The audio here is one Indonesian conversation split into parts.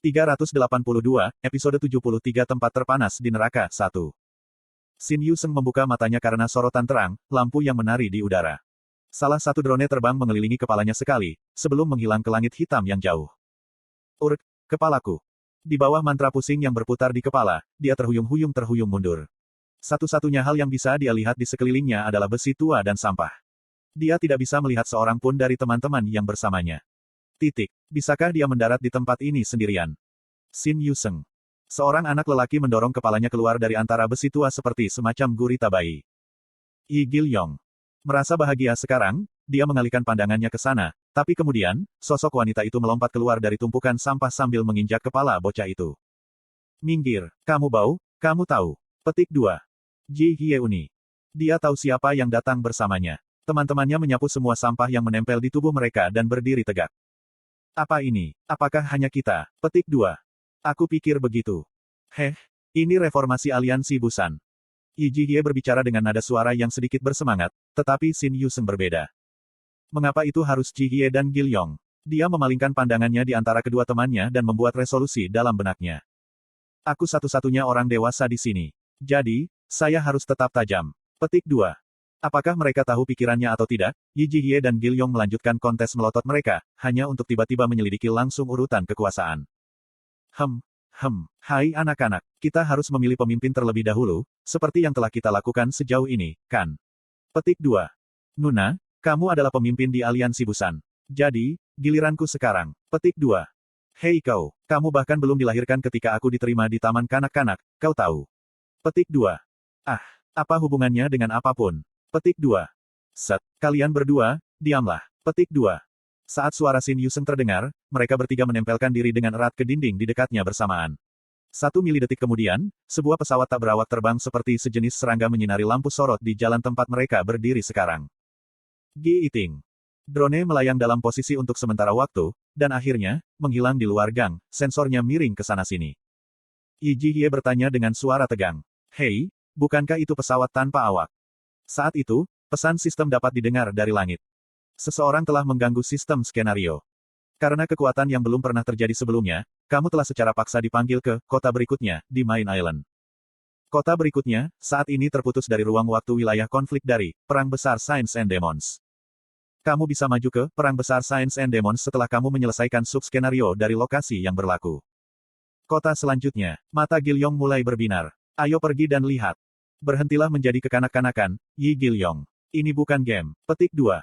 382, episode 73 tempat terpanas di neraka, 1. Shin Yuseng membuka matanya karena sorotan terang, lampu yang menari di udara. Salah satu drone terbang mengelilingi kepalanya sekali, sebelum menghilang ke langit hitam yang jauh. Urk, kepalaku. Di bawah mantra pusing yang berputar di kepala, dia terhuyung mundur. Satu-satunya hal yang bisa dia lihat di sekelilingnya adalah besi tua dan sampah. Dia tidak bisa melihat seorang pun dari teman-teman yang bersamanya. Bisakah dia mendarat di tempat ini sendirian? Shin Yuseng. Seorang anak lelaki mendorong kepalanya keluar dari antara besi tua seperti semacam gurita bayi. Yi Gilyong. Merasa bahagia sekarang, dia mengalihkan pandangannya ke sana, tapi kemudian, sosok wanita itu melompat keluar dari tumpukan sampah sambil menginjak kepala bocah itu. Minggir, kamu bau, kamu tahu. Petik 2. Ji Hyeuni. Dia tahu siapa yang datang bersamanya. Teman-temannya menyapu semua sampah yang menempel di tubuh mereka dan berdiri tegak. Apa ini? Apakah hanya kita? Petik 2. Aku pikir begitu. Ini reformasi aliansi Busan. Yi Jihye berbicara dengan nada suara yang sedikit bersemangat, tetapi Shin Yuseng berbeda. Mengapa itu harus Jihye dan Gilyong? Dia memalingkan pandangannya di antara kedua temannya dan membuat resolusi dalam benaknya. Aku satu-satunya orang dewasa di sini. Jadi, saya harus tetap tajam. Petik 2. Apakah mereka tahu pikirannya atau tidak? Yi Jihye dan Gilyong melanjutkan kontes melotot mereka, hanya untuk tiba-tiba menyelidiki langsung urutan kekuasaan. Hai anak-anak, kita harus memilih pemimpin terlebih dahulu, seperti yang telah kita lakukan sejauh ini, kan? Petik 2. Nuna, kamu adalah pemimpin di aliansi Busan. Jadi, giliranku sekarang. Petik 2. Hei kau, kamu bahkan belum dilahirkan ketika aku diterima di taman kanak-kanak, kau tahu. Petik 2. Apa hubungannya dengan apapun? Petik 2. Kalian berdua, diamlah. Petik 2. Saat suara Shin Yuseng terdengar, mereka bertiga menempelkan diri dengan erat ke dinding di dekatnya bersamaan. 1 milidetik kemudian, sebuah pesawat tak berawak terbang seperti sejenis serangga menyinari lampu sorot di jalan tempat mereka berdiri sekarang. Gi Iting. Drone melayang dalam posisi untuk sementara waktu, dan akhirnya, menghilang di luar gang, sensornya miring ke sana-sini. Yi Jihye bertanya dengan suara tegang. Hei, bukankah itu pesawat tanpa awak? Saat itu, pesan sistem dapat didengar dari langit. Seseorang telah mengganggu sistem skenario. Karena kekuatan yang belum pernah terjadi sebelumnya, kamu telah secara paksa dipanggil ke kota berikutnya, di Main Island. Kota berikutnya, saat ini terputus dari ruang waktu wilayah konflik dari Perang Besar Science and Demons. Kamu bisa maju ke Perang Besar Science and Demons setelah kamu menyelesaikan sub-skenario dari lokasi yang berlaku. Kota selanjutnya, mata Gilyong mulai berbinar. Ayo pergi dan lihat. Berhentilah menjadi kekanak-kanakan, Yi Gilyong. Ini bukan game. Petik 2.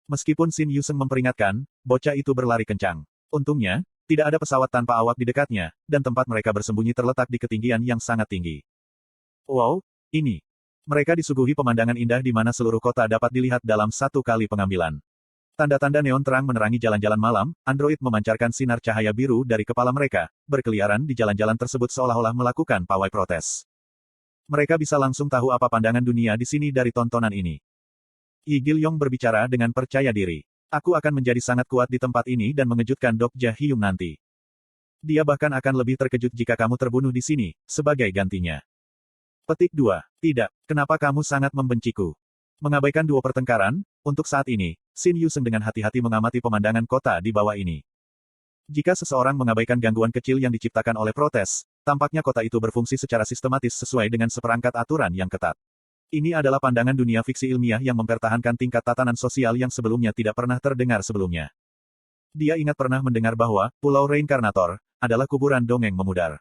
Meskipun Shin Yuseng memperingatkan, bocah itu berlari kencang. Untungnya, tidak ada pesawat tanpa awak di dekatnya, dan tempat mereka bersembunyi terletak di ketinggian yang sangat tinggi. Wow, ini. Mereka disuguhi pemandangan indah di mana seluruh kota dapat dilihat dalam satu kali pengambilan. Tanda-tanda neon terang menerangi jalan-jalan malam, android memancarkan sinar cahaya biru dari kepala mereka, berkeliaran di jalan-jalan tersebut seolah-olah melakukan pawai protes. Mereka bisa langsung tahu apa pandangan dunia di sini dari tontonan ini. Yi Gilyong berbicara dengan percaya diri. Aku akan menjadi sangat kuat di tempat ini dan mengejutkan Dok Ja Hyung nanti. Dia bahkan akan lebih terkejut jika kamu terbunuh di sini, sebagai gantinya. Petik 2. Tidak, kenapa kamu sangat membenciku? Mengabaikan duo pertengkaran, untuk saat ini, Shin Yuseng dengan hati-hati mengamati pemandangan kota di bawah ini. Jika seseorang mengabaikan gangguan kecil yang diciptakan oleh protes, tampaknya kota itu berfungsi secara sistematis sesuai dengan seperangkat aturan yang ketat. Ini adalah pandangan dunia fiksi ilmiah yang mempertahankan tingkat tatanan sosial yang sebelumnya tidak pernah terdengar sebelumnya. Dia ingat pernah mendengar bahwa Pulau Reinkarnator adalah kuburan dongeng memudar.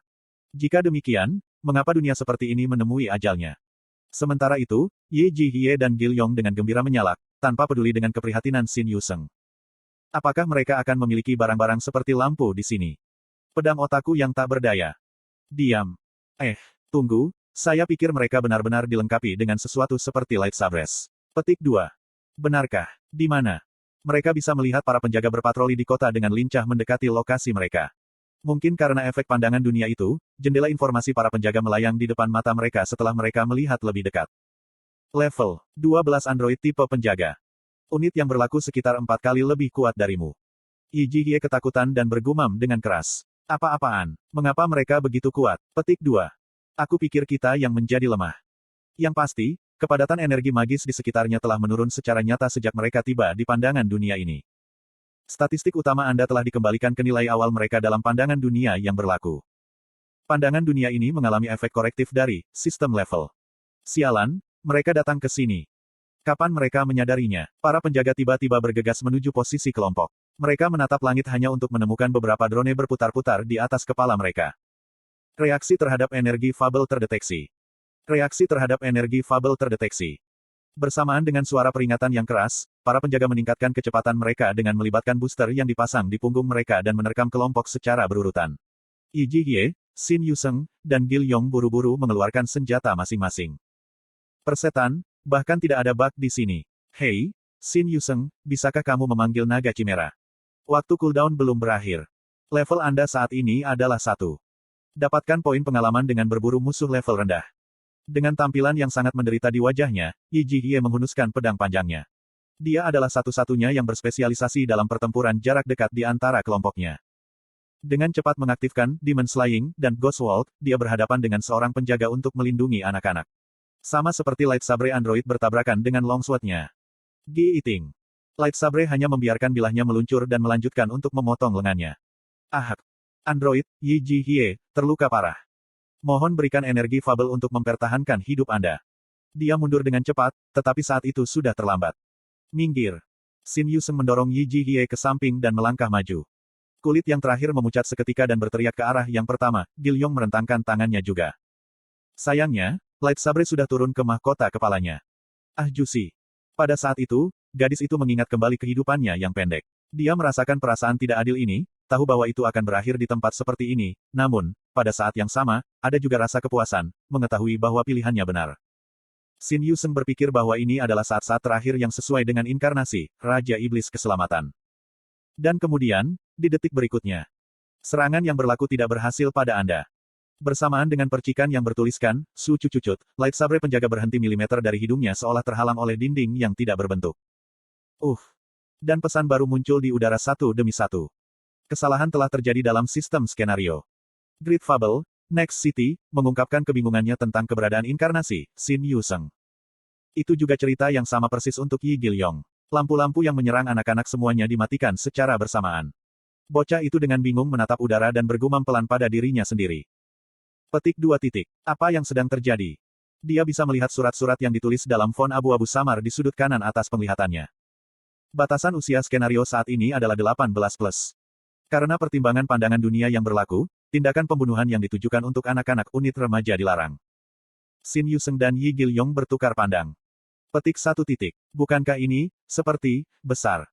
Jika demikian, mengapa dunia seperti ini menemui ajalnya? Sementara itu, Yi Jihye dan Gilyong dengan gembira menyalak, tanpa peduli dengan keprihatinan Shin Yuseng. Apakah mereka akan memiliki barang-barang seperti lampu di sini? Pedang otakku yang tak berdaya. Diam. Tunggu. Saya pikir mereka benar-benar dilengkapi dengan sesuatu seperti lightsabers. Petik 2. Benarkah? Di mana? Mereka bisa melihat para penjaga berpatroli di kota dengan lincah mendekati lokasi mereka. Mungkin karena efek pandangan dunia itu, jendela informasi para penjaga melayang di depan mata mereka setelah mereka melihat lebih dekat. Level 12 Android tipe penjaga. Unit yang berlaku sekitar 4 kali lebih kuat darimu. Yi Jihye ketakutan dan bergumam dengan keras. Apa-apaan? Mengapa mereka begitu kuat? Petik 2. Aku pikir kita yang menjadi lemah. Yang pasti, kepadatan energi magis di sekitarnya telah menurun secara nyata sejak mereka tiba di pandangan dunia ini. Statistik utama Anda telah dikembalikan ke nilai awal mereka dalam pandangan dunia yang berlaku. Pandangan dunia ini mengalami efek korektif dari sistem level. Sialan, mereka datang ke sini. Kapan mereka menyadarinya? Para penjaga tiba-tiba bergegas menuju posisi kelompok. Mereka menatap langit hanya untuk menemukan beberapa drone berputar-putar di atas kepala mereka. Reaksi terhadap energi fabel terdeteksi. Reaksi terhadap energi fabel terdeteksi. Bersamaan dengan suara peringatan yang keras, para penjaga meningkatkan kecepatan mereka dengan melibatkan booster yang dipasang di punggung mereka dan menerkam kelompok secara berurutan. Yi Jihye, Xin Yuseng, dan Gil Yong buru-buru mengeluarkan senjata masing-masing. Persetan, bahkan tidak ada bug di sini. Hei, Xin Yuseng, bisakah kamu memanggil naga Chimera? Waktu cooldown belum berakhir. Level Anda saat ini adalah 1. Dapatkan poin pengalaman dengan berburu musuh level rendah. Dengan tampilan yang sangat menderita di wajahnya, Yi Jihye menghunuskan pedang panjangnya. Dia adalah satu-satunya yang berspesialisasi dalam pertempuran jarak dekat di antara kelompoknya. Dengan cepat mengaktifkan Demon Slaying dan Ghost Walk, dia berhadapan dengan seorang penjaga untuk melindungi anak-anak. Sama seperti Light Sabre Android bertabrakan dengan longsword-nya. Gi Iting. Light Sabre hanya membiarkan bilahnya meluncur dan melanjutkan untuk memotong lengannya. Ahak. Android, Yi Jihye, terluka parah. Mohon berikan energi fabel untuk mempertahankan hidup Anda. Dia mundur dengan cepat, tetapi saat itu sudah terlambat. Minggir. Xin Yuseng mendorong Yi Jihye ke samping dan melangkah maju. Kulit yang terakhir memucat seketika dan berteriak ke arah yang pertama, Gil Yong merentangkan tangannya juga. Sayangnya, Light Sabre sudah turun ke mahkota kepalanya. Ah Jusi. Pada saat itu, gadis itu mengingat kembali kehidupannya yang pendek. Dia merasakan perasaan tidak adil ini, tahu bahwa itu akan berakhir di tempat seperti ini, namun, pada saat yang sama, ada juga rasa kepuasan, mengetahui bahwa pilihannya benar. Xin Yuseng berpikir bahwa ini adalah saat-saat terakhir yang sesuai dengan inkarnasi, Raja Iblis Keselamatan. Dan kemudian, di detik berikutnya, serangan yang berlaku tidak berhasil pada Anda. Bersamaan dengan percikan yang bertuliskan, Su Cucucut, Light Sabre penjaga berhenti milimeter dari hidungnya seolah terhalang oleh dinding yang tidak berbentuk. Dan pesan baru muncul di udara satu demi satu. Kesalahan telah terjadi dalam sistem skenario. Great Fable, Next City, mengungkapkan kebingungannya tentang keberadaan inkarnasi, Xin Yuseng. Itu juga cerita yang sama persis untuk Yi Gil Yong. Lampu-lampu yang menyerang anak-anak semuanya dimatikan secara bersamaan. Bocah itu dengan bingung menatap udara dan bergumam pelan pada dirinya sendiri. Petik 2 titik. Apa yang sedang terjadi? Dia bisa melihat surat-surat yang ditulis dalam font abu-abu samar di sudut kanan atas penglihatannya. Batasan usia skenario saat ini adalah 18+. Karena pertimbangan pandangan dunia yang berlaku, tindakan pembunuhan yang ditujukan untuk anak-anak unit remaja dilarang. Xin Yuseng dan Yi Gil Yong bertukar pandang. Petik 1 titik. Bukankah ini, seperti, besar?